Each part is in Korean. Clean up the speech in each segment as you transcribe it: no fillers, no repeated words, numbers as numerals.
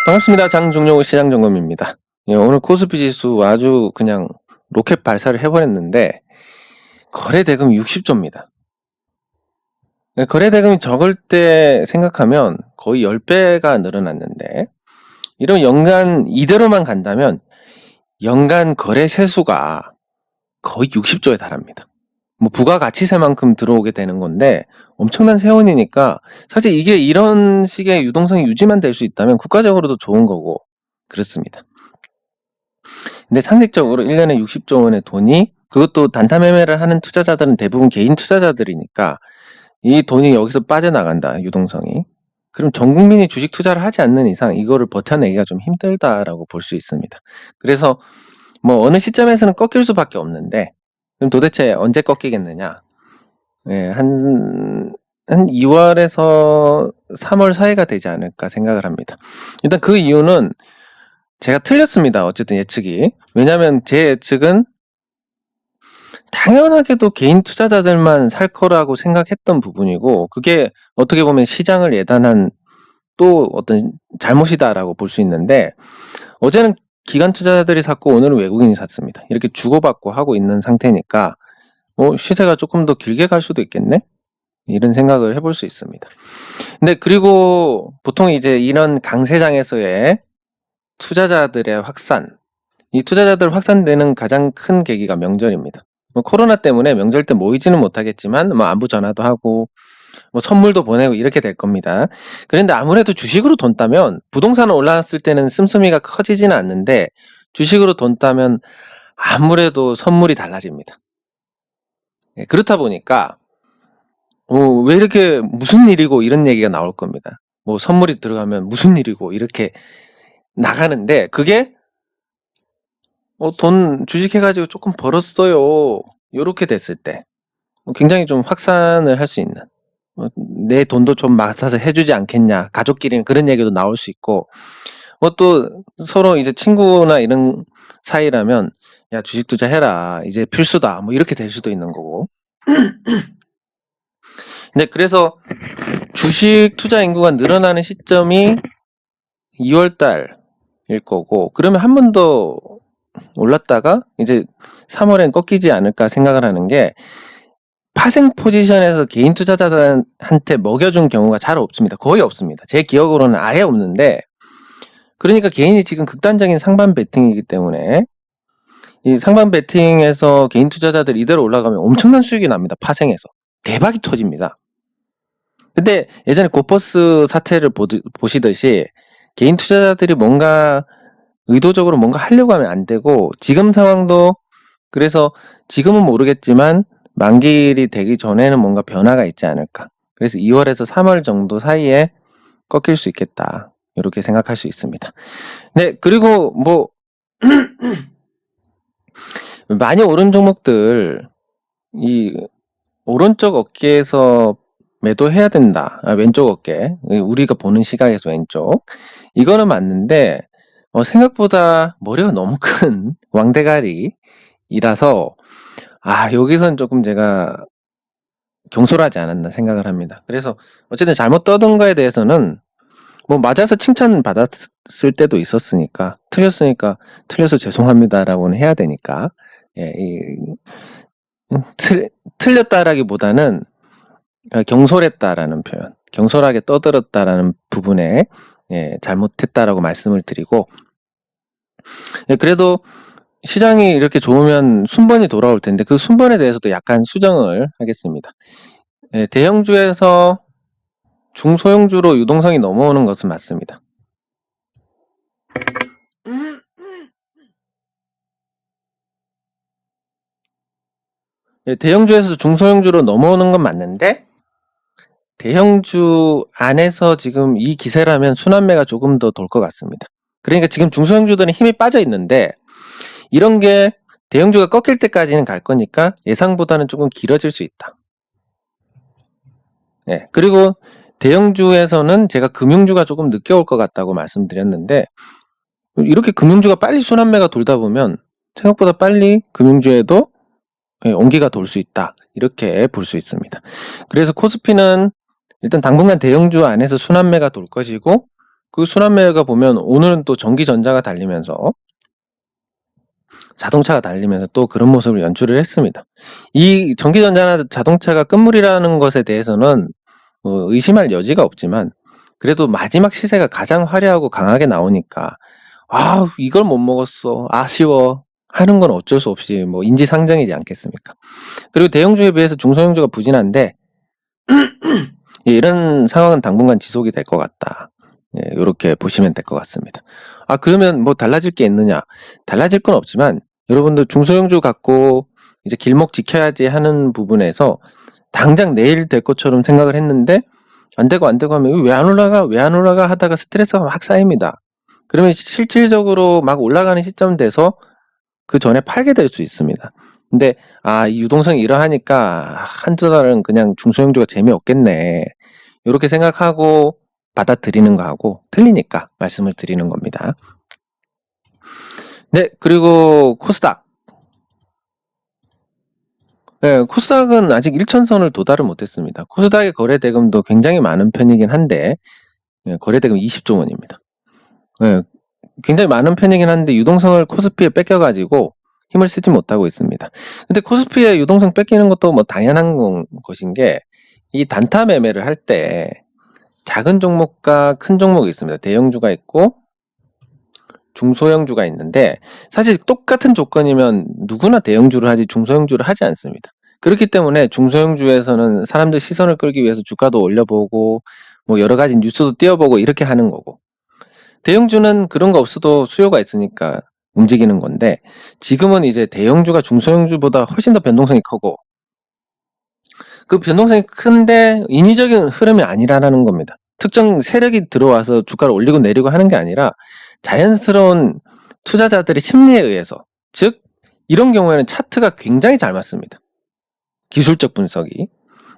반갑습니다. 장종용 시장점검입니다. 예, 오늘 코스피 지수 아주 그냥 로켓 발사를 해버렸는데 거래대금 60조입니다. 거래대금이 적을 때 생각하면 거의 10배가 늘어났는데 이런 연간 이대로만 간다면 연간 거래 세수가 거의 60조에 달합니다. 뭐 부가가치세만큼 들어오게 되는 건데 엄청난 세원이니까 사실 이게 이런 식의 유동성이 유지만 될 수 있다면 국가적으로도 좋은 거고 그렇습니다. 근데 상식적으로 1년에 60조 원의 돈이 그것도 단타 매매를 하는 투자자들은 대부분 개인 투자자들이니까 이 돈이 여기서 빠져나간다, 유동성이. 그럼 전 국민이 주식 투자를 하지 않는 이상 이거를 버텨내기가 좀 힘들다라고 볼 수 있습니다. 그래서 뭐 어느 시점에서는 꺾일 수밖에 없는데 그럼 도대체 언제 꺾이겠느냐? 예, 한 2월에서 3월 사이가 되지 않을까 생각을 합니다. 일단 그 이유는 제가 틀렸습니다. 어쨌든 예측이. 왜냐하면 제 예측은 당연하게도 개인 투자자들만 살 거라고 생각했던 부분이고 그게 어떻게 보면 시장을 예단한 또 어떤 잘못이다라고 볼 수 있는데 어제는 기관 투자자들이 샀고 오늘은 외국인이 샀습니다. 이렇게 주고받고 하고 있는 상태니까 시세가 조금 더 길게 갈 수도 있겠네? 이런 생각을 해볼 수 있습니다. 근데 그리고 보통 이제 이런 강세장에서의 투자자들의 확산, 이 투자자들 확산되는 가장 큰 계기가 명절입니다. 뭐 코로나 때문에 명절 때 모이지는 못하겠지만 뭐 안부 전화도 하고 뭐 선물도 보내고 이렇게 될 겁니다. 그런데 아무래도 주식으로 돈 따면 부동산은 올랐을 때는 씀씀이가 커지지는 않는데 주식으로 돈 따면 아무래도 선물이 달라집니다. 예, 그렇다 보니까 왜 이렇게 무슨 일이고 이런 얘기가 나올 겁니다. 뭐 선물이 들어가면 무슨 일이고 이렇게 나가는데 그게 돈 주식해가지고 조금 벌었어요. 요렇게 됐을 때 굉장히 좀 확산을 할 수 있는 내 돈도 좀 맡아서 해주지 않겠냐. 가족끼리는 그런 얘기도 나올 수 있고 또 서로 이제 친구나 이런 사이라면 야 주식 투자해라. 이제 필수다. 뭐 이렇게 될 수도 있는 거고. 근데 그래서 주식 투자 인구가 늘어나는 시점이 2월달일 거고 그러면 한 번 더 올랐다가 이제 3월엔 꺾이지 않을까 생각을 하는 게 파생 포지션에서 개인 투자자들한테 먹여준 경우가 잘 없습니다. 거의 없습니다. 제 기억으로는 아예 없는데 그러니까 개인이 지금 극단적인 상반 베팅이기 때문에 이 상반 베팅에서 개인 투자자들 이대로 올라가면 엄청난 수익이 납니다. 파생해서. 대박이 터집니다. 근데 예전에 고퍼스 사태를 보시듯이 개인 투자자들이 뭔가 의도적으로 뭔가 하려고 하면 안 되고 지금 상황도 그래서 지금은 모르겠지만 만기일이 되기 전에는 뭔가 변화가 있지 않을까. 그래서 2월에서 3월 정도 사이에 꺾일 수 있겠다. 이렇게 생각할 수 있습니다. 네, 그리고 뭐 많이 오른 종목들 이 오른쪽 어깨에서 매도해야 된다. 왼쪽 어깨. 우리가 보는 시각에서 왼쪽. 이거는 맞는데 생각보다 머리가 너무 큰 왕대가리이라서 여기선 조금 제가 경솔하지 않았나 생각을 합니다. 그래서 어쨌든 잘못 떠든 거에 대해서는 뭐 맞아서 칭찬 받았을 때도 있었으니까 틀렸으니까 틀려서 죄송합니다라고는 해야 되니까 예, 틀렸다라기보다는 경솔했다라는 표현, 경솔하게 떠들었다라는 부분에 잘못했다라고 말씀을 드리고 그래도 시장이 이렇게 좋으면 순번이 돌아올 텐데 그 순번에 대해서도 약간 수정을 하겠습니다. 대형주에서 중소형주로 유동성이 넘어오는 것은 맞습니다. 대형주에서 중소형주로 넘어오는 건 맞는데 대형주 안에서 지금 이 기세라면 순환매가 조금 더 돌 것 같습니다. 그러니까 지금 중소형주들은 힘이 빠져 있는데 이런 게 대형주가 꺾일 때까지는 갈 거니까 예상보다는 조금 길어질 수 있다. 그리고 대형주에서는 제가 금융주가 조금 늦게 올 것 같다고 말씀드렸는데 이렇게 금융주가 빨리 순환매가 돌다 보면 생각보다 빨리 금융주에도 온기가 돌 수 있다. 이렇게 볼 수 있습니다. 그래서 코스피는 일단 당분간 대형주 안에서 순환매가 돌 것이고 그 순환매가 보면 오늘은 또 전기전자가 달리면서 자동차가 달리면서 또 그런 모습을 연출을 했습니다. 이 전기전자나 자동차가 끝물이라는 것에 대해서는 의심할 여지가 없지만 그래도 마지막 시세가 가장 화려하고 강하게 나오니까 아 이걸 못 먹었어 아쉬워 하는 건 어쩔 수 없이 뭐 인지상정이지 않겠습니까? 그리고 대형주에 비해서 중소형주가 부진한데 예, 이런 상황은 당분간 지속이 될 것 같다. 예, 요렇게 보시면 될 것 같습니다. 아 그러면 뭐 달라질 게 있느냐? 달라질 건 없지만 여러분들 중소형주 갖고 이제 길목 지켜야지 하는 부분에서 당장 내일 될 것처럼 생각을 했는데 안 되고 하면 왜 안 올라가 하다가 스트레스가 막 쌓입니다. 그러면 실질적으로 막 올라가는 시점 돼서 그 전에 팔게 될 수 있습니다. 근데 이 유동성이 이러하니까 한두 달은 그냥 중소형주가 재미없겠네. 이렇게 생각하고 받아들이는 거하고 틀리니까 말씀을 드리는 겁니다. 네, 그리고 코스닥. 네, 코스닥은 아직 1천선을 도달을 못했습니다. 코스닥의 거래대금도 굉장히 많은 편이긴 한데 거래대금 20조 원입니다. 네, 굉장히 많은 편이긴 한데 유동성을 코스피에 뺏겨가지고 힘을 쓰지 못하고 있습니다. 근데 코스피에 유동성 뺏기는 것도 뭐 당연한 것인 게 이 단타 매매를 할 때 작은 종목과 큰 종목이 있습니다. 대형주가 있고 중소형주가 있는데 사실 똑같은 조건이면 누구나 대형주를 하지 중소형주를 하지 않습니다. 그렇기 때문에 중소형주에서는 사람들 시선을 끌기 위해서 주가도 올려보고 뭐 여러 가지 뉴스도 띄워보고 이렇게 하는 거고 대형주는 그런 거 없어도 수요가 있으니까 움직이는 건데 지금은 이제 대형주가 중소형주보다 훨씬 더 변동성이 크고 그 변동성이 큰데 인위적인 흐름이 아니라는 겁니다. 특정 세력이 들어와서 주가를 올리고 내리고 하는 게 아니라 자연스러운 투자자들의 심리에 의해서 즉 이런 경우에는 차트가 굉장히 잘 맞습니다. 기술적 분석이.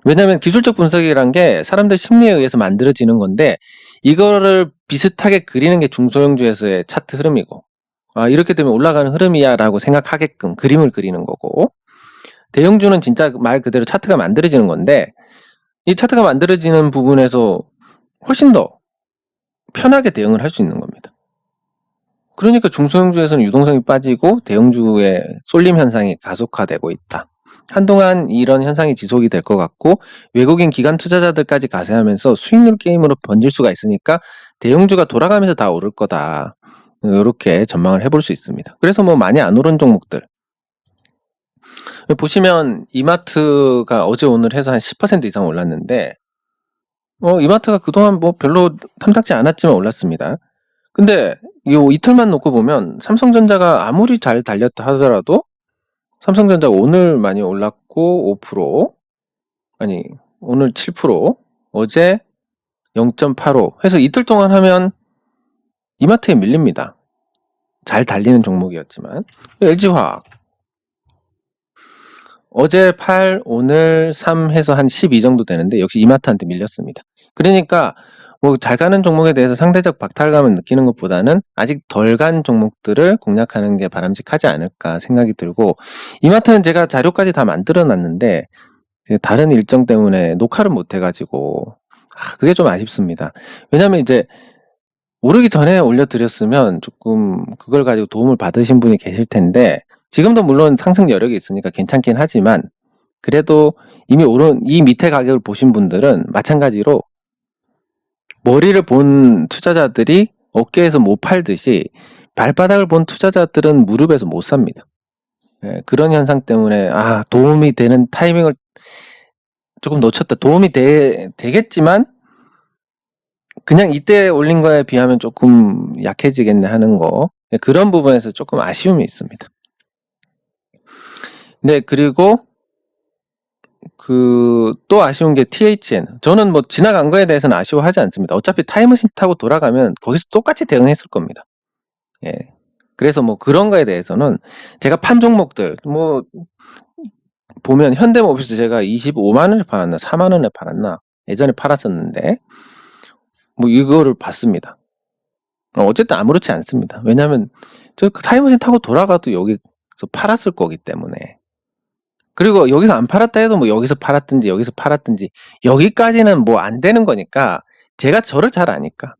왜냐하면 기술적 분석이란 게 사람들 심리에 의해서 만들어지는 건데 이거를 비슷하게 그리는 게 중소형주에서의 차트 흐름이고 이렇게 되면 올라가는 흐름이야 라고 생각하게끔 그림을 그리는 거고 대형주는 진짜 말 그대로 차트가 만들어지는 건데 이 차트가 만들어지는 부분에서 훨씬 더 편하게 대응을 할 수 있는 겁니다. 그러니까 중소형주에서는 유동성이 빠지고 대형주의 쏠림 현상이 가속화되고 있다. 한동안 이런 현상이 지속이 될 것 같고 외국인 기관 투자자들까지 가세하면서 수익률 게임으로 번질 수가 있으니까 대형주가 돌아가면서 다 오를 거다. 이렇게 전망을 해볼 수 있습니다. 그래서 뭐 많이 안 오른 종목들 보시면 이마트가 어제 오늘 해서 한 10% 이상 올랐는데 이마트가 그동안 뭐 별로 탐탁지 않았지만 올랐습니다. 근데 요 이틀만 놓고 보면 삼성전자가 아무리 잘 달렸다 하더라도 삼성전자가 오늘 많이 올랐고 5% 아니 오늘 7% 어제 0.85 해서 이틀 동안 하면 이마트에 밀립니다. 잘 달리는 종목이었지만 LG화학 어제 8 오늘 3 해서 한 12 정도 되는데 역시 이마트한테 밀렸습니다. 그러니까 뭐 잘 가는 종목에 대해서 상대적 박탈감을 느끼는 것보다는 아직 덜 간 종목들을 공략하는 게 바람직하지 않을까 생각이 들고 이마트는 제가 자료까지 다 만들어 놨는데 다른 일정 때문에 녹화를 못 해가지고 그게 좀 아쉽습니다. 왜냐면 이제 오르기 전에 올려드렸으면 조금 그걸 가지고 도움을 받으신 분이 계실 텐데 지금도 물론 상승 여력이 있으니까 괜찮긴 하지만 그래도 이미 오른 이 밑에 가격을 보신 분들은 마찬가지로 머리를 본 투자자들이 어깨에서 못 팔듯이 발바닥을 본 투자자들은 무릎에서 못 삽니다. 그런 현상 때문에 도움이 되는 타이밍을 조금 놓쳤다. 도움이 되겠지만 그냥 이때 올린 거에 비하면 조금 약해지겠네 하는 거 그런 부분에서 조금 아쉬움이 있습니다. 네, 그리고 또 아쉬운 게 THN. 저는 뭐 지나간 거에 대해서는 아쉬워하지 않습니다. 어차피 타임머신 타고 돌아가면 거기서 똑같이 대응했을 겁니다. 예. 그래서 뭐 그런 거에 대해서는 제가 판 종목들 뭐 보면 현대모비스 제가 25만 원에 팔았나 4만 원에 팔았나 예전에 팔았었는데 뭐 이거를 봤습니다. 어쨌든 아무렇지 않습니다. 왜냐하면 저 타임머신 타고 돌아가도 여기서 팔았을 거기 때문에. 그리고 여기서 안 팔았다 해도 뭐 여기서 팔았든지 여기까지는 뭐 안 되는 거니까 제가 저를 잘 아니까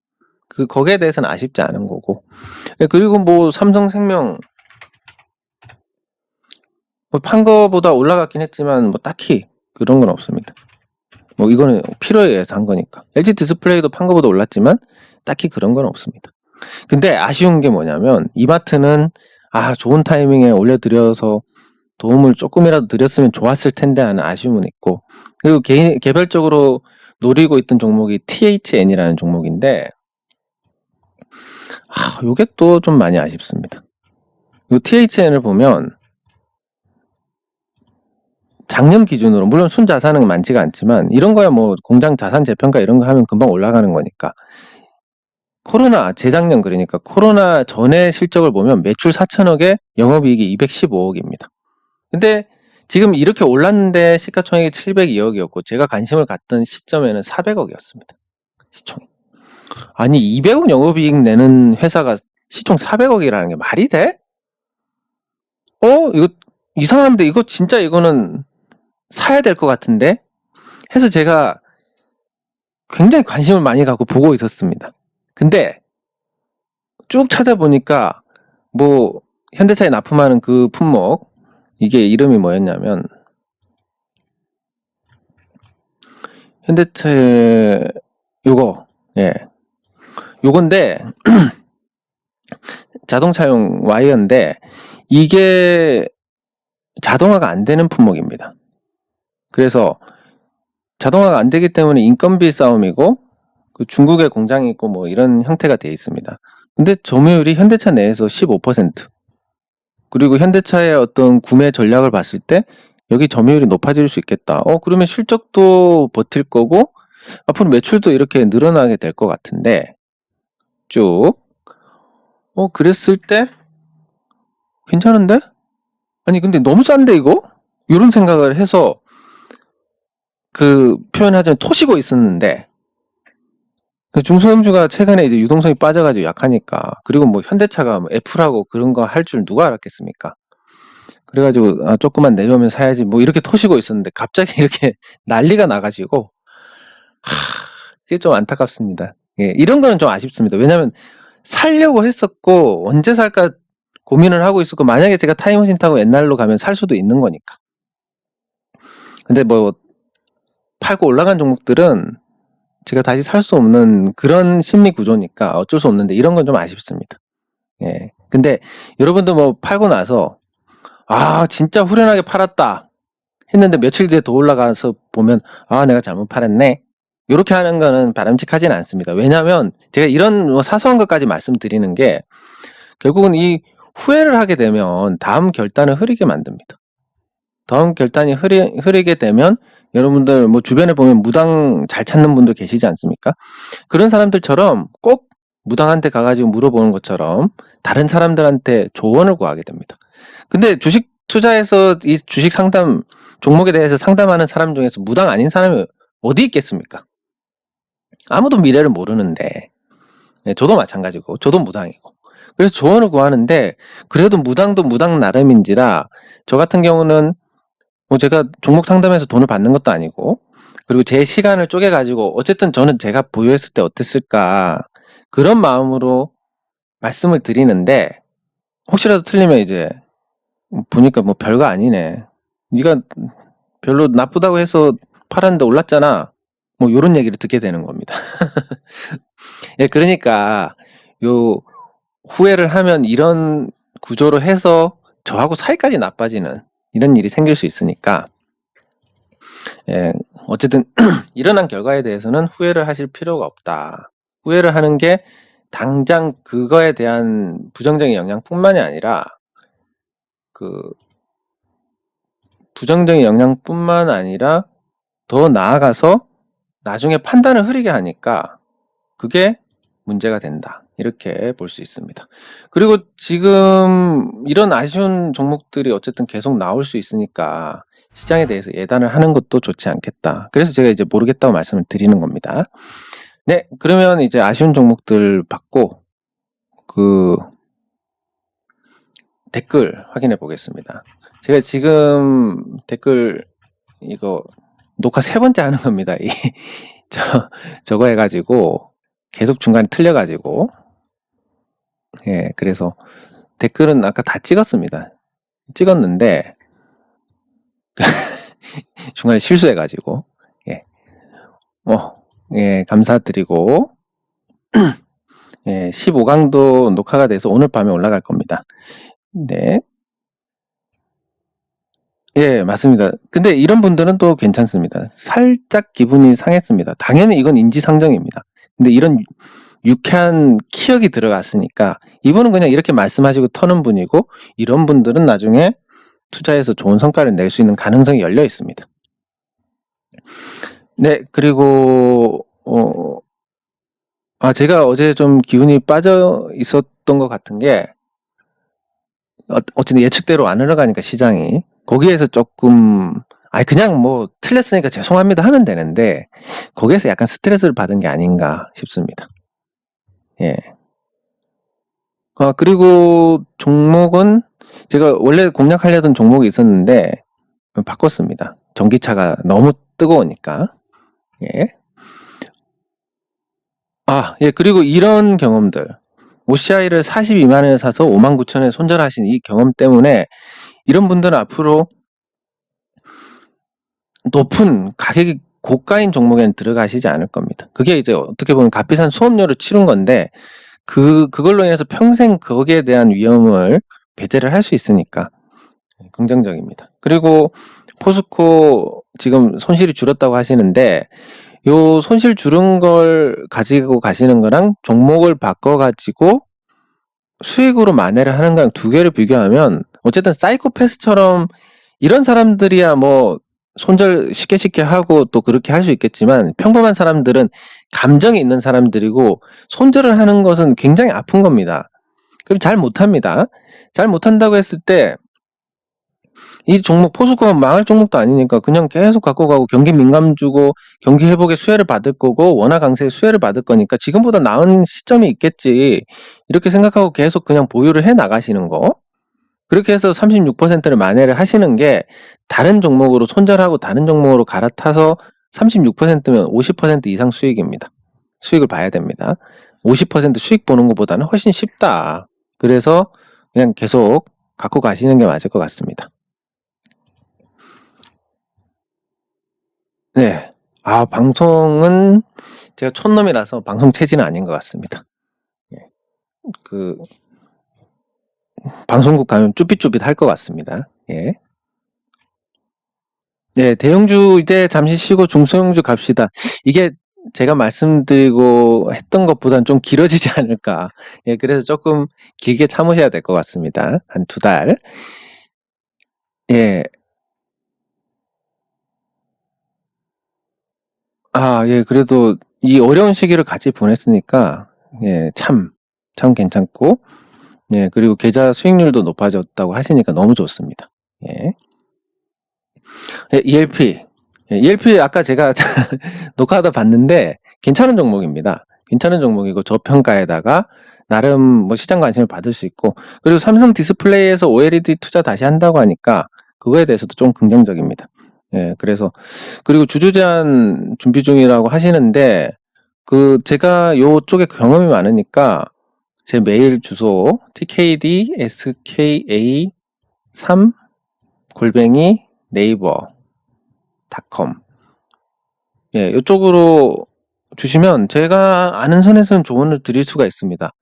거기에 대해서는 아쉽지 않은 거고. 그리고 뭐 삼성생명 판 거보다 올라갔긴 했지만 뭐 딱히 그런 건 없습니다. 뭐 이거는 필요에 의해서 한 거니까. LG 디스플레이도 판 거보다 올랐지만 딱히 그런 건 없습니다. 근데 아쉬운 게 뭐냐면 이마트는 좋은 타이밍에 올려드려서 도움을 조금이라도 드렸으면 좋았을 텐데 하는 아쉬움은 있고, 그리고 개별적으로 노리고 있던 종목이 THN이라는 종목인데 요게 또 좀 많이 아쉽습니다. 이 THN을 보면 작년 기준으로, 물론 순자산은 많지가 않지만 이런 거야 뭐 공장 자산 재평가 이런 거 하면 금방 올라가는 거니까, 재작년 그러니까 코로나 전에 실적을 보면 매출 4천억에 영업이익이 215억입니다. 근데 지금 이렇게 올랐는데 시가총액이 702억이었고 제가 관심을 갖던 시점에는 400억이었습니다. 시총이. 아니 200억 영업이익 내는 회사가 시총 400억이라는 게 말이 돼? 이거 이상한데, 이거 진짜 이거는 사야 될 것 같은데 해서 제가 굉장히 관심을 많이 갖고 보고 있었습니다. 근데 쭉 찾아보니까 뭐 현대차에 납품하는 그 품목, 이게 이름이 뭐였냐면 현대차에 요건데 자동차용 와이어인데 이게 자동화가 안 되는 품목입니다. 그래서 자동화가 안 되기 때문에 인건비 싸움이고, 그 중국에 공장이 있고 뭐 이런 형태가 되어 있습니다. 근데 점유율이 현대차 내에서 15%, 그리고 현대차의 어떤 구매 전략을 봤을 때 여기 점유율이 높아질 수 있겠다. 그러면 실적도 버틸 거고 앞으로 매출도 이렇게 늘어나게 될 것 같은데, 쭉 그랬을 때 괜찮은데? 아니 근데 너무 싼데 이거? 이런 생각을 해서 그 표현하자면 토시고 있었는데, 중소형주가 최근에 이제 유동성이 빠져가지고 약하니까, 그리고 뭐 현대차가 뭐 애플하고 그런 거 할 줄 누가 알았겠습니까? 그래가지고 조금만 내려오면 사야지 뭐 이렇게 토시고 있었는데 갑자기 이렇게 난리가 나가지고 그게 좀 안타깝습니다. 예, 이런 거는 좀 아쉽습니다. 왜냐면 살려고 했었고 언제 살까 고민을 하고 있었고, 만약에 제가 타임머신 타고 옛날로 가면 살 수도 있는 거니까. 근데 뭐 팔고 올라간 종목들은 제가 다시 살 수 없는 그런 심리 구조니까 어쩔 수 없는데, 이런 건 좀 아쉽습니다. 예. 근데 여러분도 뭐 팔고 나서 진짜 후련하게 팔았다 했는데 며칠 뒤에 더 올라가서 보면 내가 잘못 팔았네, 이렇게 하는 거는 바람직하진 않습니다. 왜냐하면 제가 이런 뭐 사소한 것까지 말씀드리는 게 결국은 이 후회를 하게 되면 다음 결단을 흐리게 만듭니다. 다음 결단이 흐리게 되면 여러분들 뭐 주변에 보면 무당 잘 찾는 분들 계시지 않습니까? 그런 사람들처럼 꼭 무당한테 가가지고 물어보는 것처럼 다른 사람들한테 조언을 구하게 됩니다. 근데 주식 투자에서 이 주식 상담 종목에 대해서 상담하는 사람 중에서 무당 아닌 사람이 어디 있겠습니까? 아무도 미래를 모르는데. 저도 마찬가지고, 저도 무당이고. 그래서 조언을 구하는데, 그래도 무당도 무당 나름인지라 저 같은 경우는 뭐 제가 종목 상담에서 돈을 받는 것도 아니고, 그리고 제 시간을 쪼개가지고 어쨌든 저는 제가 보유했을 때 어땠을까 그런 마음으로 말씀을 드리는데, 혹시라도 틀리면 이제 보니까 뭐 별거 아니네, 네가 별로 나쁘다고 해서 팔았는데 올랐잖아, 뭐 요런 얘기를 듣게 되는 겁니다. 예, 그러니까 요 후회를 하면 이런 구조로 해서 저하고 사이까지 나빠지는 이런 일이 생길 수 있으니까, 어쨌든 일어난 결과에 대해서는 후회를 하실 필요가 없다. 후회를 하는 게 당장 그거에 대한 부정적인 영향뿐만이 아니라 더 나아가서 나중에 판단을 흐리게 하니까 그게 문제가 된다, 이렇게 볼 수 있습니다. 그리고 지금 이런 아쉬운 종목들이 어쨌든 계속 나올 수 있으니까 시장에 대해서 예단을 하는 것도 좋지 않겠다. 그래서 제가 이제 모르겠다고 말씀을 드리는 겁니다. 네, 그러면 이제 아쉬운 종목들 받고 댓글 확인해 보겠습니다. 제가 지금 댓글 이거 녹화 3번째 하는 겁니다. 저거 해가지고 계속 중간에 틀려가지고, 예, 그래서 댓글은 아까 다 찍었습니다. 찍었는데, 중간에 실수해가지고, 예, 예, 감사드리고, 예, 15강도 녹화가 돼서 오늘 밤에 올라갈 겁니다. 네. 예, 맞습니다. 근데 이런 분들은 또 괜찮습니다. 살짝 기분이 상했습니다. 당연히 이건 인지상정입니다. 근데 이런 유쾌한 키역이 들어갔으니까 이분은 그냥 이렇게 말씀하시고 터는 분이고, 이런 분들은 나중에 투자해서 좋은 성과를 낼 수 있는 가능성이 열려 있습니다. 네, 그리고 제가 어제 좀 기운이 빠져 있었던 것 같은 게, 어쨌든 예측대로 안 흘러가니까 시장이 거기에서 조금 그냥 뭐 틀렸으니까 죄송합니다 하면 되는데, 거기에서 약간 스트레스를 받은 게 아닌가 싶습니다. 예. 그리고 종목은 제가 원래 공략하려던 종목이 있었는데 바꿨습니다. 전기차가 너무 뜨거우니까. 예. 예, 그리고 이런 경험들. OCI를 42만 원에 사서 59,000원에 손절하신 이 경험 때문에 이런 분들은 앞으로 높은 가격이 고가인 종목에는 들어가시지 않을 겁니다. 그게 이제 어떻게 보면 값비싼 수업료를 치른 건데, 그걸로 인해서 평생 거기에 대한 위험을 배제를 할 수 있으니까 긍정적입니다. 그리고 포스코 지금 손실이 줄었다고 하시는데, 요 손실 줄은 걸 가지고 가시는 거랑 종목을 바꿔가지고 수익으로 만회를 하는 거랑 두 개를 비교하면, 어쨌든 사이코패스처럼 이런 사람들이야 뭐 손절 쉽게 하고 또 그렇게 할 수 있겠지만, 평범한 사람들은 감정이 있는 사람들이고 손절을 하는 것은 굉장히 아픈 겁니다. 그럼 잘 못합니다. 잘 못한다고 했을 때 이 종목 포스코가 망할 종목도 아니니까 그냥 계속 갖고 가고, 경기 민감 주고 경기 회복에 수혜를 받을 거고 원화 강세에 수혜를 받을 거니까 지금보다 나은 시점이 있겠지, 이렇게 생각하고 계속 그냥 보유를 해 나가시는 거. 그렇게 해서 36%를 만회를 하시는 게, 다른 종목으로 손절하고 다른 종목으로 갈아타서 36%면 50% 이상 수익입니다. 수익을 봐야 됩니다. 50% 수익 보는 것보다는 훨씬 쉽다. 그래서 그냥 계속 갖고 가시는 게 맞을 것 같습니다. 네. 방송은 제가 촌놈이라서 방송 체질은 아닌 것 같습니다. 예. 방송국 가면 쭈삣쭈삣 할 것 같습니다. 예. 네, 대형주 이제 잠시 쉬고 중소형주 갑시다. 이게 제가 말씀드리고 했던 것보다는 좀 길어지지 않을까. 예, 그래서 조금 길게 참으셔야 될 것 같습니다. 한 2달. 예. 예, 그래도 이 어려운 시기를 같이 보냈으니까, 예, 참 괜찮고, 예, 그리고 계좌 수익률도 높아졌다고 하시니까 너무 좋습니다. 예. ELP. ELP 아까 제가 녹화하다 봤는데 괜찮은 종목입니다. 괜찮은 종목이고 저평가에다가 나름 뭐 시장 관심을 받을 수 있고, 그리고 삼성 디스플레이에서 OLED 투자 다시 한다고 하니까 그거에 대해서도 좀 긍정적입니다. 예, 그래서 그리고 주주 제한 준비 중이라고 하시는데, 제가 요쪽에 경험이 많으니까 제 메일 주소 tkdska3 네이버.com. 예, 이쪽으로 주시면 제가 아는 선에서는 조언을 드릴 수가 있습니다.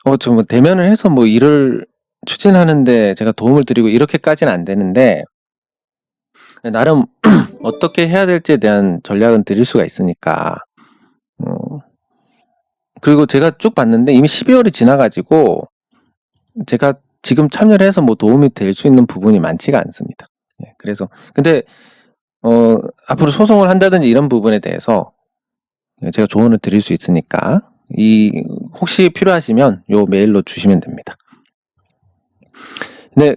뭐 대면을 해서 뭐 일을 추진하는데 제가 도움을 드리고 이렇게까지는 안 되는데, 나름 어떻게 해야 될지에 대한 전략은 드릴 수가 있으니까. 그리고 제가 쭉 봤는데 이미 12월이 지나가지고 제가 지금 참여를 해서 뭐 도움이 될 수 있는 부분이 많지가 않습니다. 예, 그래서 근데 앞으로 소송을 한다든지 이런 부분에 대해서 제가 조언을 드릴 수 있으니까, 혹시 필요하시면 요 메일로 주시면 됩니다. 네,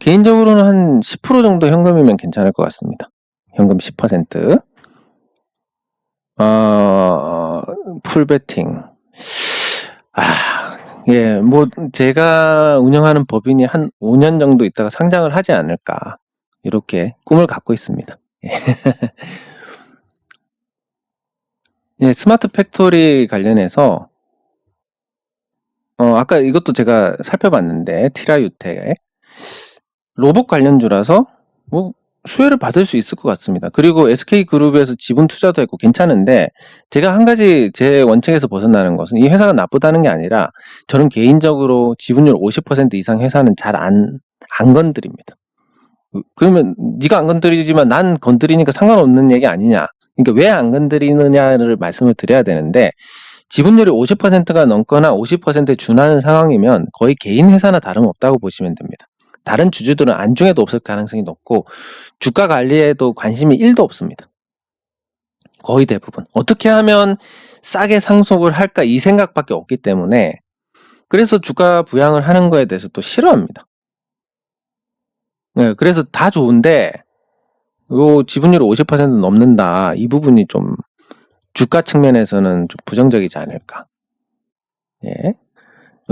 개인적으로는 한 10% 정도 현금이면 괜찮을 것 같습니다. 현금 10%. 풀베팅. 예, 뭐 제가 운영하는 법인이 한 5년 정도 있다가 상장을 하지 않을까, 이렇게 꿈을 갖고 있습니다. 예, 스마트 팩토리 관련해서 아까 이것도 제가 살펴봤는데 티라유텍 로봇 관련주라서 뭐 수혜를 받을 수 있을 것 같습니다. 그리고 SK그룹에서 지분 투자도 했고 괜찮은데 제가 한 가지 제 원칙에서 벗어나는 것은 이 회사가 나쁘다는 게 아니라 저는 개인적으로 지분율 50% 이상 회사는 잘 안 건드립니다. 그러면 네가 안 건드리지만 난 건드리니까 상관없는 얘기 아니냐. 그러니까 왜 안 건드리느냐를 말씀을 드려야 되는데 지분율이 50%가 넘거나 50%에 준하는 상황이면 거의 개인 회사나 다름없다고 보시면 됩니다. 다른 주주들은 안중에도 없을 가능성이 높고 주가 관리에도 관심이 1도 없습니다. 거의 대부분. 어떻게 하면 싸게 상속을 할까 이 생각밖에 없기 때문에 그래서 주가 부양을 하는 거에 대해서 또 싫어합니다. 네, 그래서 다 좋은데 요 지분율이 50% 넘는다. 이 부분이 좀 주가 측면에서는 좀 부정적이지 않을까. 예.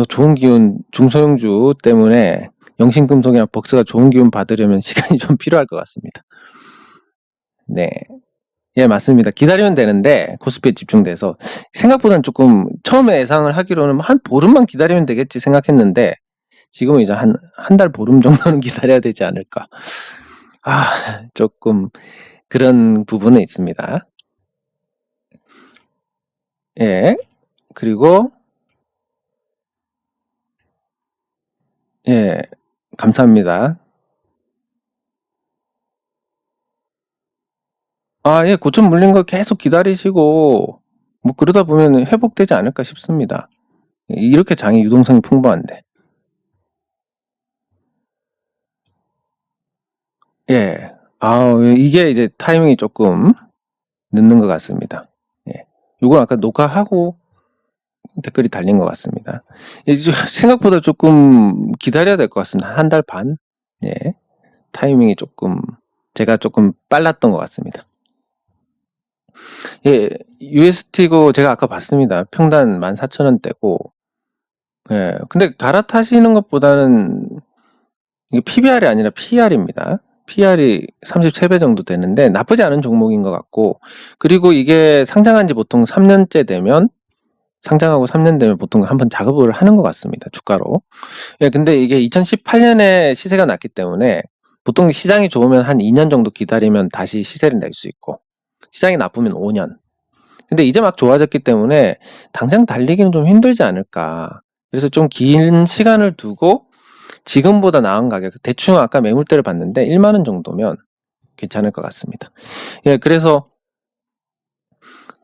좋은 기운 중소형주 때문에 영신금속이나 벅스가 좋은 기운 받으려면 시간이 좀 필요할 것 같습니다. 네. 예, 맞습니다. 기다리면 되는데 코스피에 집중돼서 생각보다는 조금 처음에 예상을 하기로는 한 보름만 기다리면 되겠지 생각했는데 지금은 이제 한 달 보름 정도는 기다려야 되지 않을까. 조금 그런 부분은 있습니다. 예. 그리고 예. 감사합니다. 예, 고점 물린 거 계속 기다리시고 뭐 그러다 보면 회복되지 않을까 싶습니다. 이렇게 장이 유동성이 풍부한데. 예. 이게 이제 타이밍이 조금 늦는 것 같습니다. 예. 요건 아까 녹화하고 댓글이 달린 것 같습니다. 이제 생각보다 조금 기다려야 될 것 같습니다. 한 달 반. 예. 타이밍이 제가 조금 빨랐던 것 같습니다. 예, UST고 제가 아까 봤습니다. 평단 14,000원대고. 예. 근데 갈아타시는 것보다는 이게 PBR이 아니라 PR입니다. PR이 33배 정도 되는데 나쁘지 않은 종목인 것 같고, 그리고 이게 상장한 지 보통 3년째 되면 상장하고 3년 되면 보통 한번 작업을 하는 것 같습니다. 주가로. 예, 근데 이게 2018년에 시세가 났기 때문에 보통 시장이 좋으면 한 2년 정도 기다리면 다시 시세를 낼 수 있고 시장이 나쁘면 5년. 근데 이제 막 좋아졌기 때문에 당장 달리기는 좀 힘들지 않을까. 그래서 좀 긴 시간을 두고 지금보다 나은 가격, 대충 아까 매물대를 봤는데 1만 원 정도면 괜찮을 것 같습니다. 예, 그래서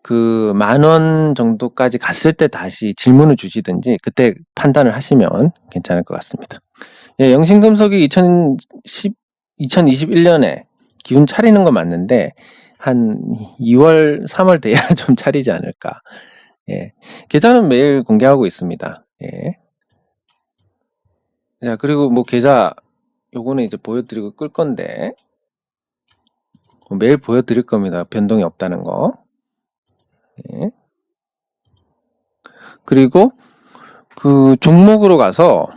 그 10,000원 정도까지 갔을 때 다시 질문을 주시든지 그때 판단을 하시면 괜찮을 것 같습니다. 예, 영신금속이 2021년에 기운 차리는 건 맞는데 한 2월, 3월 돼야 좀 차리지 않을까. 예, 계좌는 매일 공개하고 있습니다. 예. 자, 그리고 뭐 계좌 요거는 이제 보여드리고 끌 건데 매일 보여드릴 겁니다. 변동이 없다는 거. 예. 그리고 그 종목으로 가서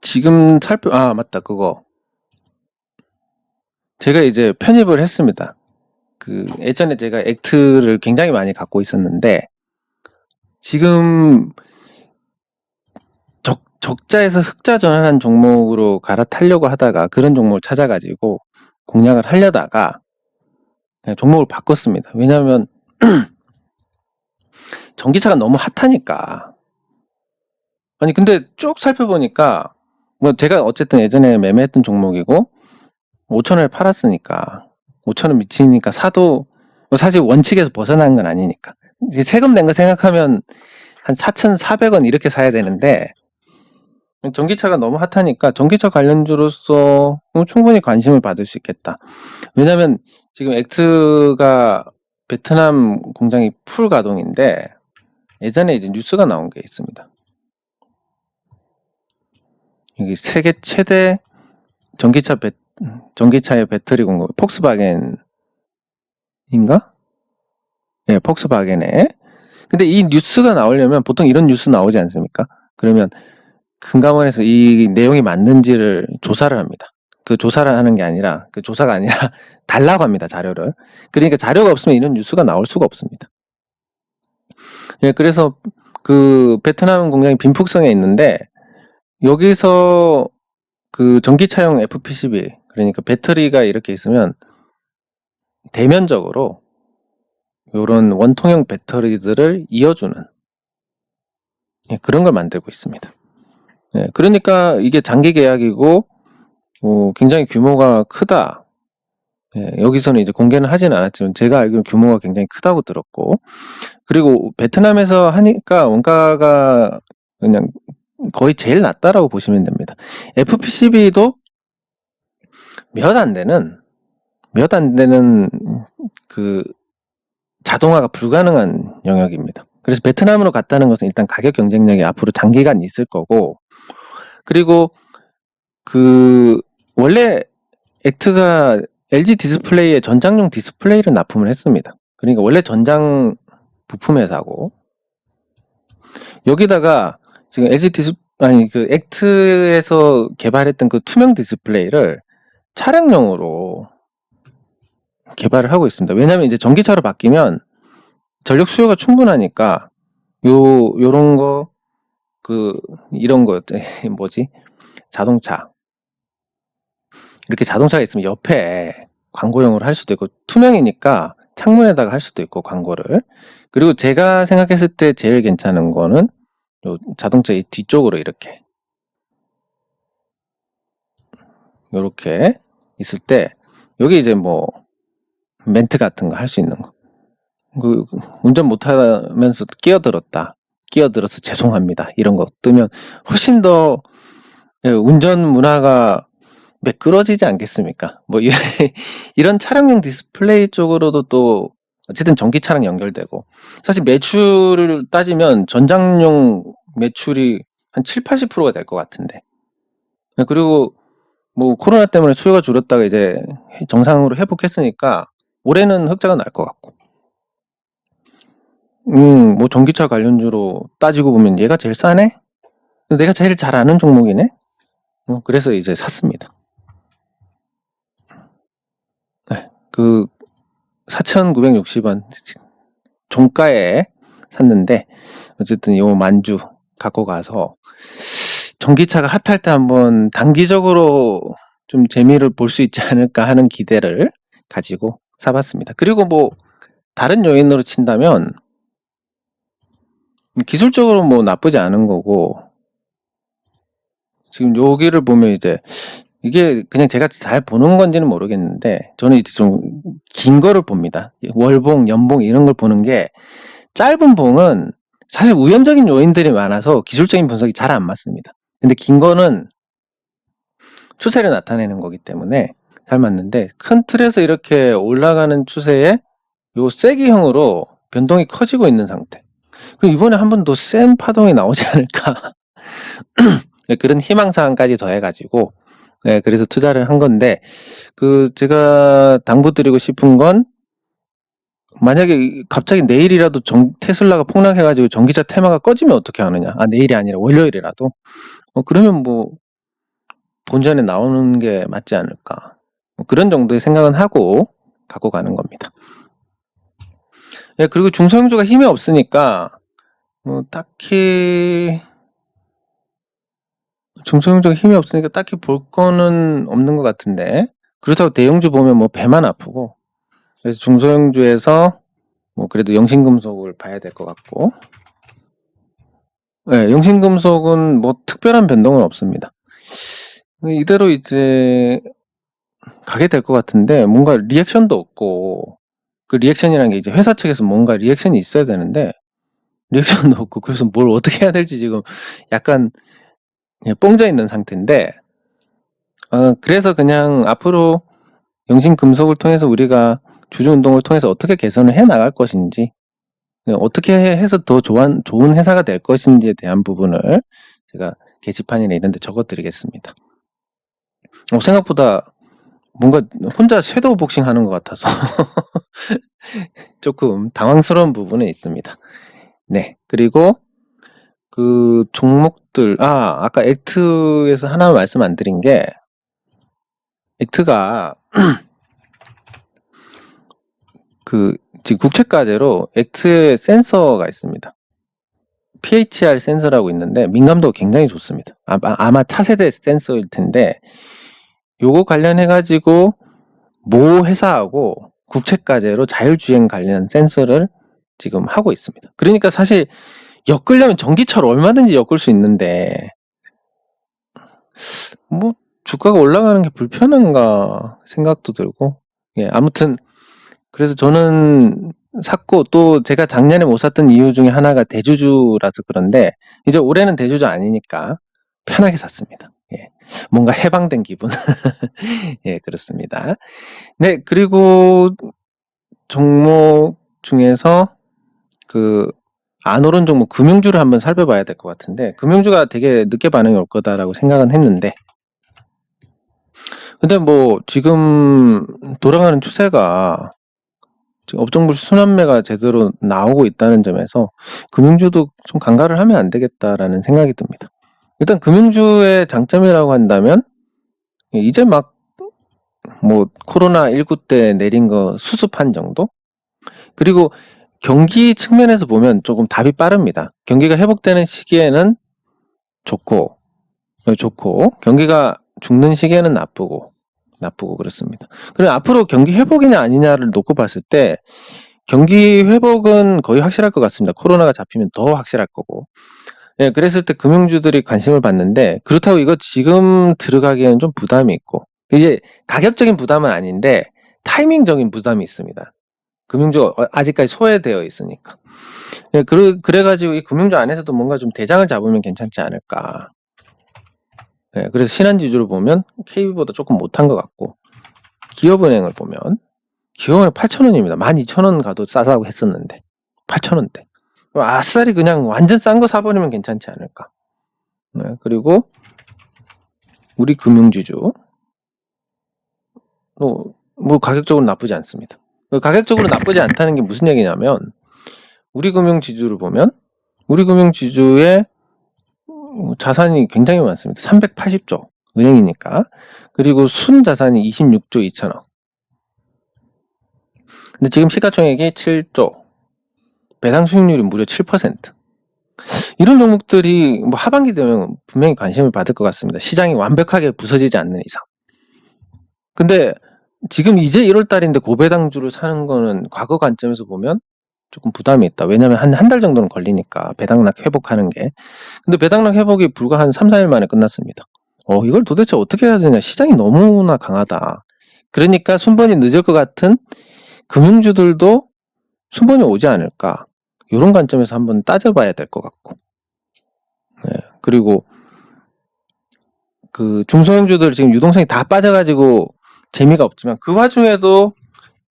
지금 맞다, 그거. 제가 이제 편입을 했습니다. 예전에 제가 액트를 굉장히 많이 갖고 있었는데, 지금 적자에서 흑자 전환한 종목으로 갈아타려고 하다가 그런 종목을 찾아가지고 공략을 하려다가 그냥 종목을 바꿨습니다. 왜냐하면 전기차가 너무 핫하니까. 아니 근데 쭉 살펴보니까 뭐 제가 어쨌든 예전에 매매했던 종목이고 5,000원에 팔았으니까 5,000원 미치니까 사도 뭐 사실 원칙에서 벗어난 건 아니니까 세금 낸 거 생각하면 한 4,400원 이렇게 사야 되는데 전기차가 너무 핫하니까 전기차 관련주로서 충분히 관심을 받을 수 있겠다. 왜냐면 지금 액트가 베트남 공장이 풀 가동인데 예전에 이제 뉴스가 나온 게 있습니다. 여기 세계 최대 전기차의 배터리 공급, 폭스바겐인가? 예, 폭스바겐에. 근데 이 뉴스가 나오려면 보통 이런 뉴스 나오지 않습니까? 그러면 금감원에서 이 내용이 맞는지를 조사를 합니다. 그 조사를 하는 게 아니라, 그 조사가 아니라 달라고 합니다, 자료를. 그러니까 자료가 없으면 이런 뉴스가 나올 수가 없습니다. 예, 그래서 그 베트남 공장이 빈풍성에 있는데, 여기서 그 전기차용 FPCB, 그러니까 배터리가 이렇게 있으면 대면적으로 이런 원통형 배터리들을 이어주는, 예, 그런 걸 만들고 있습니다. 예, 그러니까 이게 장기 계약이고 굉장히 규모가 크다. 예, 여기서는 이제 공개는 하지는 않았지만 제가 알기로는 규모가 굉장히 크다고 들었고, 그리고 베트남에서 하니까 원가가 그냥 거의 제일 낮다라고 보시면 됩니다. FPCB도 몇 안 되는 그 자동화가 불가능한 영역입니다. 그래서 베트남으로 갔다는 것은 일단 가격 경쟁력이 앞으로 장기간 있을 거고, 그리고 그 원래 액트가 LG 디스플레이에 전장용 디스플레이를 납품을 했습니다. 그러니까 원래 전장 부품 회사고, 여기다가 지금 그 액트에서 개발했던 그 투명 디스플레이를 차량용으로 개발을 하고 있습니다. 왜냐하면 이제 전기차로 바뀌면 전력 수요가 충분하니까 요런 거, 이런 거 뭐지, 자동차, 이렇게 자동차가 있으면 옆에 광고용으로 할 수도 있고, 투명이니까 창문에다가 할 수도 있고 광고를. 그리고 제가 생각했을 때 제일 괜찮은 거는 요 자동차 이 뒤쪽으로 이렇게 있을 때, 여기 이제 뭐 멘트 같은 거 할 수 있는 거, 그 운전 못하면서 끼어들어서 죄송합니다, 이런 거 뜨면 훨씬 더 운전 문화가 매끄러지지 않겠습니까? 뭐 이런 차량용 디스플레이 쪽으로도 또 어쨌든 전기차랑 연결되고, 사실 매출을 따지면 전장용 매출이 한 7, 80%가 될 것 같은데, 그리고 뭐 코로나 때문에 수요가 줄었다가 이제 정상으로 회복했으니까 올해는 흑자가 날 것 같고, 뭐 전기차 관련주로 따지고 보면 얘가 제일 싸네? 내가 제일 잘 아는 종목이네? 그래서 이제 샀습니다. 네, 그 4,960원 종가에 샀는데, 어쨌든 요 만주 갖고 가서 전기차가 핫할 때 한번 단기적으로 좀 재미를 볼 수 있지 않을까 하는 기대를 가지고 사봤습니다. 그리고 뭐 다른 요인으로 친다면 기술적으로 뭐 나쁘지 않은 거고, 지금 여기를 보면 이제 이게 그냥 제가 잘 보는 건지는 모르겠는데, 저는 이제 좀 긴 거를 봅니다. 월봉, 연봉 이런 걸 보는 게, 짧은 봉은 사실 우연적인 요인들이 많아서 기술적인 분석이 잘 안 맞습니다. 근데 긴 거는 추세를 나타내는 거기 때문에 잘 맞는데, 큰 틀에서 이렇게 올라가는 추세에 요 세기형으로 변동이 커지고 있는 상태. 그럼 이번에 한 번 더 센 파동이 나오지 않을까 그런 희망사항까지 더해가지고, 네, 그래서 투자를 한 건데, 제가 당부드리고 싶은 건, 만약에 갑자기 내일이라도 테슬라가 폭락해가지고 전기차 테마가 꺼지면 어떻게 하느냐. 내일이 아니라 월요일이라도. 그러면 뭐 본전에 나오는 게 맞지 않을까. 그런 정도의 생각은 하고 갖고 가는 겁니다. 예, 그리고 중소형주가 힘이 없으니까 뭐 딱히 볼 거는 없는 것 같은데, 그렇다고 대형주 보면 뭐 배만 아프고, 그래서 중소형주에서 뭐 그래도 영신금속을 봐야 될 것 같고, 네, 영신금속은 뭐 특별한 변동은 없습니다. 이대로 이제 가게 될 것 같은데, 뭔가 리액션도 없고, 그 리액션이라는 게 이제 회사 측에서 뭔가 리액션이 있어야 되는데 리액션도 없고, 그래서 뭘 어떻게 해야 될지 지금 약간 뽕져 있는 상태인데, 그래서 그냥 앞으로 영신금속을 통해서 우리가 주주운동을 통해서 어떻게 개선을 해 나갈 것인지, 어떻게 해서 더 좋은 회사가 될 것인지에 대한 부분을 제가 게시판이나 이런 데 적어드리겠습니다. 생각보다 뭔가 혼자 섀도우 복싱 하는 것 같아서 조금 당황스러운 부분은 있습니다. 네, 그리고 그 종목들, 아까 액트에서 하나 말씀 안 드린 게, 액트가 지금 국책과제로 액트에 센서가 있습니다. PHR 센서라고 있는데 민감도가 굉장히 좋습니다. 아마 차세대 센서일 텐데 요거 관련해가지고 모 회사하고 국책과제로 자율주행 관련 센서를 지금 하고 있습니다. 그러니까 사실 엮으려면 전기차로 얼마든지 엮을 수 있는데 뭐 주가가 올라가는 게 불편한가 생각도 들고, 예, 아무튼 그래서 저는 샀고, 또 제가 작년에 못 샀던 이유 중에 하나가 대주주라서 그런데 이제 올해는 대주주 아니니까 편하게 샀습니다. 예, 뭔가 해방된 기분. 예, 그렇습니다. 네, 그리고 종목 중에서 안 오른 종목 금융주를 한번 살펴봐야 될 것 같은데, 금융주가 되게 늦게 반응이 올 거다라고 생각은 했는데, 근데 뭐 지금 돌아가는 추세가 지금 업종불시 순환매가 제대로 나오고 있다는 점에서 금융주도 좀 간과를 하면 안 되겠다라는 생각이 듭니다. 일단 금융주의 장점이라고 한다면 이제 막 뭐 코로나19 때 내린 거 수습한 정도? 그리고 경기 측면에서 보면 조금 답이 빠릅니다. 경기가 회복되는 시기에는 좋고 경기가 죽는 시기에는 나쁘고 그렇습니다. 그리고 앞으로 경기 회복이냐 아니냐를 놓고 봤을 때 경기 회복은 거의 확실할 것 같습니다. 코로나가 잡히면 더 확실할 거고. 예, 그랬을 때 금융주들이 관심을 받는데, 그렇다고 이거 지금 들어가기에는 좀 부담이 있고, 이제 가격적인 부담은 아닌데 타이밍적인 부담이 있습니다. 금융주가 아직까지 소외되어 있으니까. 예, 그래가지고 이 금융주 안에서도 뭔가 좀 대장을 잡으면 괜찮지 않을까. 예, 그래서 신한지주를 보면 KB보다 조금 못한 것 같고, 기업은행을 보면 기업은행 8,000원입니다. 12,000원 가도 싸다고 했었는데 8,000원대. 아싸리 그냥 완전 싼 거 사버리면 괜찮지 않을까. 네, 그리고 우리 금융지주 뭐 가격적으로 나쁘지 않습니다. 가격적으로 나쁘지 않다는 게 무슨 얘기냐면, 우리 금융지주를 보면 우리 금융지주의 자산이 굉장히 많습니다. 380조, 은행이니까. 그리고 순자산이 26조 2천억. 근데 지금 시가총액이 7조, 배당 수익률이 무려 7%. 이런 종목들이 뭐 하반기 되면 분명히 관심을 받을 것 같습니다. 시장이 완벽하게 부서지지 않는 이상. 근데 지금 이제 1월달인데 고배당주를 사는 거는 과거 관점에서 보면 조금 부담이 있다. 왜냐면 한 달 정도는 걸리니까 배당락 회복하는 게. 근데 배당락 회복이 불과 한 3, 4일 만에 끝났습니다. 이걸 도대체 어떻게 해야 되냐. 시장이 너무나 강하다. 그러니까 순번이 늦을 것 같은 금융주들도 순번이 오지 않을까. 이런 관점에서 한번 따져봐야 될 것 같고. 네. 그리고 중소형주들 지금 유동성이 다 빠져가지고 재미가 없지만, 그 와중에도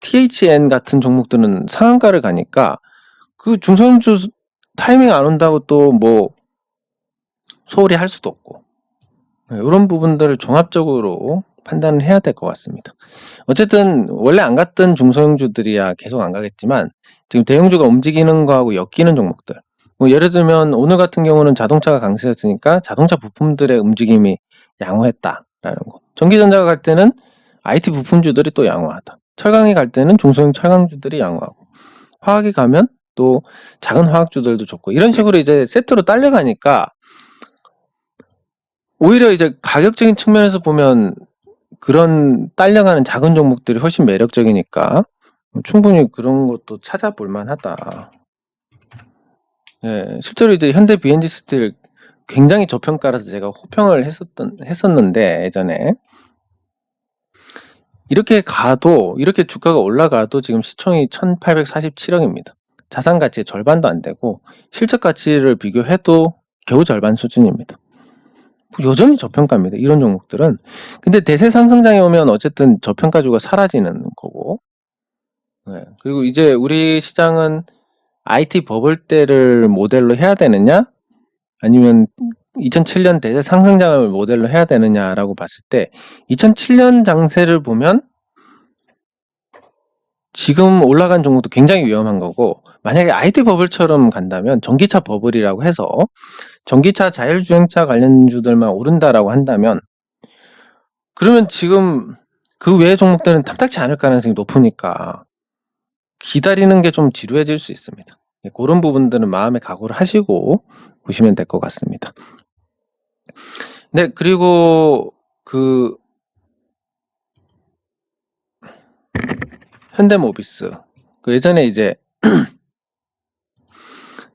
THN 같은 종목들은 상한가를 가니까 그 중소형주 타이밍 안 온다고 또 뭐 소홀히 할 수도 없고, 네, 이런 부분들을 종합적으로 판단을 해야 될 것 같습니다. 어쨌든 원래 안 갔던 중소형주들이야 계속 안 가겠지만, 지금 대형주가 움직이는 거하고 엮이는 종목들, 뭐 예를 들면 오늘 같은 경우는 자동차가 강세였으니까 자동차 부품들의 움직임이 양호했다라는 거. 전기전자가 갈 때는 IT 부품주들이 또 양호하다. 철강이 갈 때는 중소형 철강주들이 양호하고, 화학이 가면 또 작은 화학주들도 좋고, 이런 식으로 이제 세트로 딸려가니까 오히려 이제 가격적인 측면에서 보면 그런 딸려가는 작은 종목들이 훨씬 매력적이니까 충분히 그런 것도 찾아볼 만하다. 예, 실제로 이제 현대 BNG 스틸 굉장히 저평가라서 제가 호평을 했었는데, 예전에 이렇게 주가가 올라가도 지금 시총이 1847억입니다. 자산 가치의 절반도 안 되고 실적 가치를 비교해도 겨우 절반 수준입니다. 여전히 저평가입니다. 이런 종목들은. 근데 대세 상승장에 오면 어쨌든 저평가주가 사라지는 거고. 네. 그리고 이제 우리 시장은 IT 버블 때를 모델로 해야 되느냐, 아니면 2007년 대세 상승장을 모델로 해야 되느냐라고 봤을 때, 2007년 장세를 보면 지금 올라간 종목도 굉장히 위험한 거고, 만약에 IT 버블처럼 간다면 전기차 버블이라고 해서 전기차 자율주행차 관련주들만 오른다라고 한다면, 그러면 지금 그 외의 종목들은 탐탁치 않을 가능성이 높으니까 기다리는 게 좀 지루해질 수 있습니다. 그런 부분들은 마음의 각오를 하시고 보시면 될 것 같습니다. 네, 그리고 그 현대모비스 그 예전에 이제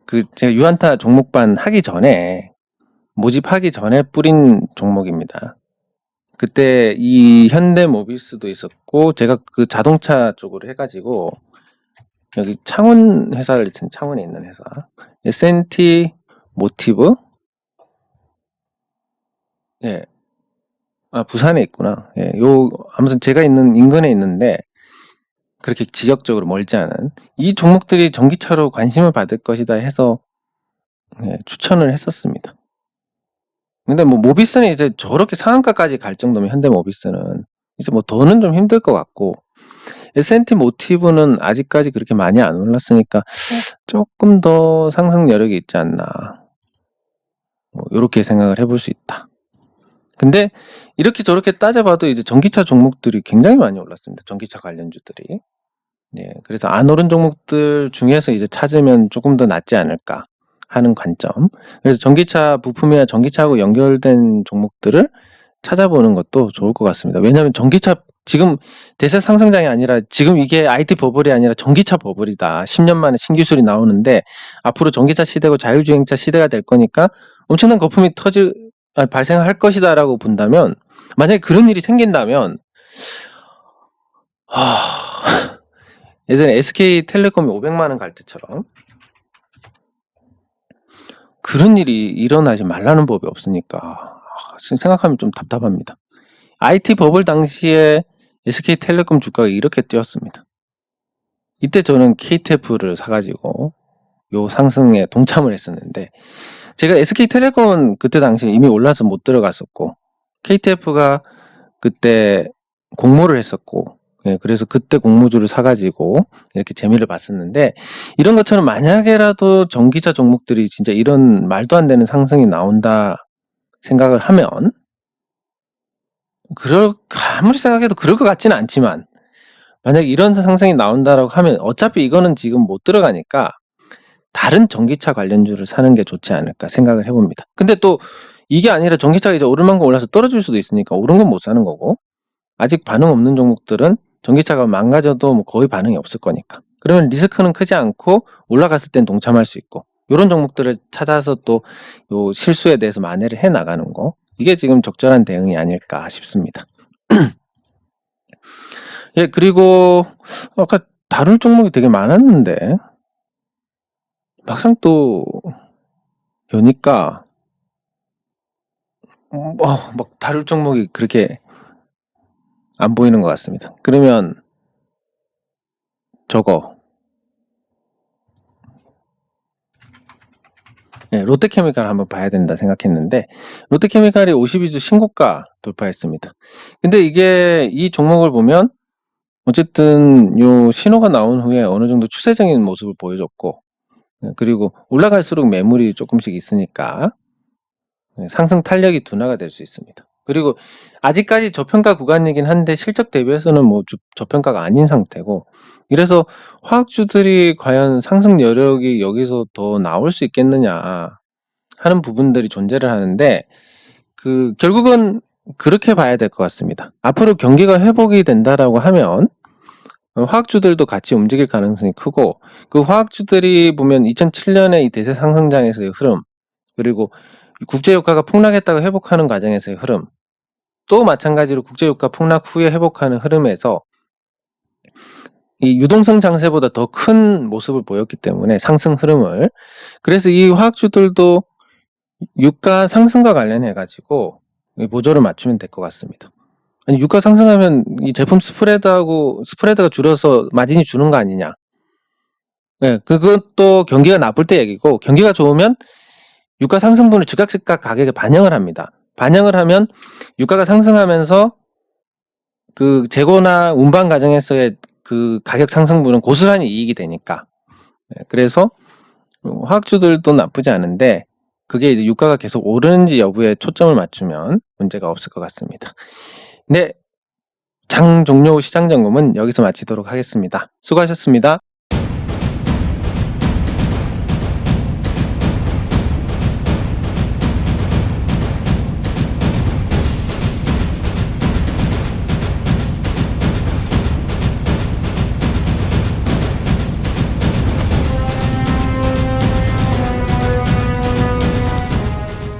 그 제가 유한타 종목반 하기 전에 모집하기 전에 뿌린 종목입니다. 그때 이 현대모비스도 있었고 제가 그 자동차 쪽으로 해가지고 여기 창원 회사를 창원에 있는 회사 S&T 모티브 예. 아 부산에 있구나. 예. 요 아무튼 제가 있는 인근에 있는데 그렇게 지역적으로 멀지 않은 이 종목들이 전기차로 관심을 받을 것이다 해서 예, 추천을 했었습니다. 근데 뭐 모비스는 이제 저렇게 상한가까지 갈 정도면 현대모비스는 이제 뭐 더는 좀 힘들 것 같고 S&T 모티브는 아직까지 그렇게 많이 안 올랐으니까 조금 더 상승 여력이 있지 않나 뭐 이렇게 생각을 해볼 수 있다. 근데 이렇게 저렇게 따져봐도 이제 전기차 종목들이 굉장히 많이 올랐습니다. 전기차 관련주들이. 예, 그래서 안 오른 종목들 중에서 이제 찾으면 조금 더 낫지 않을까 하는 관점. 그래서 전기차 부품이나 전기차하고 연결된 종목들을 찾아보는 것도 좋을 것 같습니다. 왜냐하면 전기차 지금 대세 상승장이 아니라 지금 이게 IT 버블이 아니라 전기차 버블이다. 10년 만에 신기술이 나오는데 앞으로 전기차 시대고 자율주행차 시대가 될 거니까 엄청난 거품이 발생할 것이다라고 본다면 만약에 그런 일이 생긴다면 예전에 SK텔레콤이 500만 원 갈 때처럼 그런 일이 일어나지 말라는 법이 없으니까 지금 생각하면 좀 답답합니다. IT 버블 당시에 SK텔레콤 주가가 이렇게 뛰었습니다. 이때 저는 KTF를 사가지고 요 상승에 동참을 했었는데 제가 SK텔레콤은 그때 당시에 이미 올라서 못 들어갔었고 KTF가 그때 공모를 했었고 예, 그래서 그때 공모주를 사가지고 이렇게 재미를 봤었는데 이런 것처럼 만약에라도 전기차 종목들이 진짜 이런 말도 안 되는 상승이 나온다 생각을 하면 아무리 생각해도 그럴 것 같지는 않지만 만약에 이런 상승이 나온다라고 하면 어차피 이거는 지금 못 들어가니까 다른 전기차 관련주를 사는 게 좋지 않을까 생각을 해봅니다. 근데 또 이게 아니라 전기차가 이제 오를만큼 올라서 떨어질 수도 있으니까 오른 건 못 사는 거고 아직 반응 없는 종목들은 전기차가 망가져도 뭐 거의 반응이 없을 거니까 그러면 리스크는 크지 않고 올라갔을 땐 동참할 수 있고 이런 종목들을 찾아서 또 요 실수에 대해서 만회를 해 나가는 거 이게 지금 적절한 대응이 아닐까 싶습니다. 예, 그리고 아까 다룰 종목이 되게 많았는데 막상 또 여니까 막 다룰 종목이 그렇게 안 보이는 것 같습니다. 그러면 저거 예, 롯데케미칼 한번 봐야 된다 생각했는데 롯데케미칼이 52주 신고가 돌파했습니다. 근데 이게 이 종목을 보면 어쨌든 요 신호가 나온 후에 어느 정도 추세적인 모습을 보여줬고 그리고 올라갈수록 매물이 조금씩 있으니까 상승 탄력이 둔화가 될 수 있습니다. 그리고 아직까지 저평가 구간이긴 한데 실적 대비해서는 뭐 저평가가 아닌 상태고 이래서 화학주들이 과연 상승 여력이 여기서 더 나올 수 있겠느냐 하는 부분들이 존재를 하는데 결국은 그렇게 봐야 될 것 같습니다. 앞으로 경기가 회복이 된다라고 하면 화학주들도 같이 움직일 가능성이 크고 그 화학주들이 보면 2007년에 이 대세 상승장에서의 흐름 그리고 국제유가가 폭락했다가 회복하는 과정에서의 흐름 또 마찬가지로 국제유가 폭락 후에 회복하는 흐름에서 이 유동성 장세보다 더 큰 모습을 보였기 때문에 상승 흐름을 그래서 이 화학주들도 유가 상승과 관련해 가지고 보조를 맞추면 될 것 같습니다. 아니 유가 상승하면 이 제품 스프레드가 줄어서 마진이 주는 거 아니냐. 네, 그것도 경기가 나쁠 때 얘기고 경기가 좋으면 유가 상승분을 즉각 가격에 반영을 합니다. 반영을 하면 유가가 상승하면서 그 재고나 운반 과정에서의 그 가격 상승분은 고스란히 이익이 되니까. 그래서 화학주들도 나쁘지 않은데 그게 이제 유가가 계속 오르는지 여부에 초점을 맞추면 문제가 없을 것 같습니다. 네. 장 종료 후 시장 점검은 여기서 마치도록 하겠습니다. 수고하셨습니다.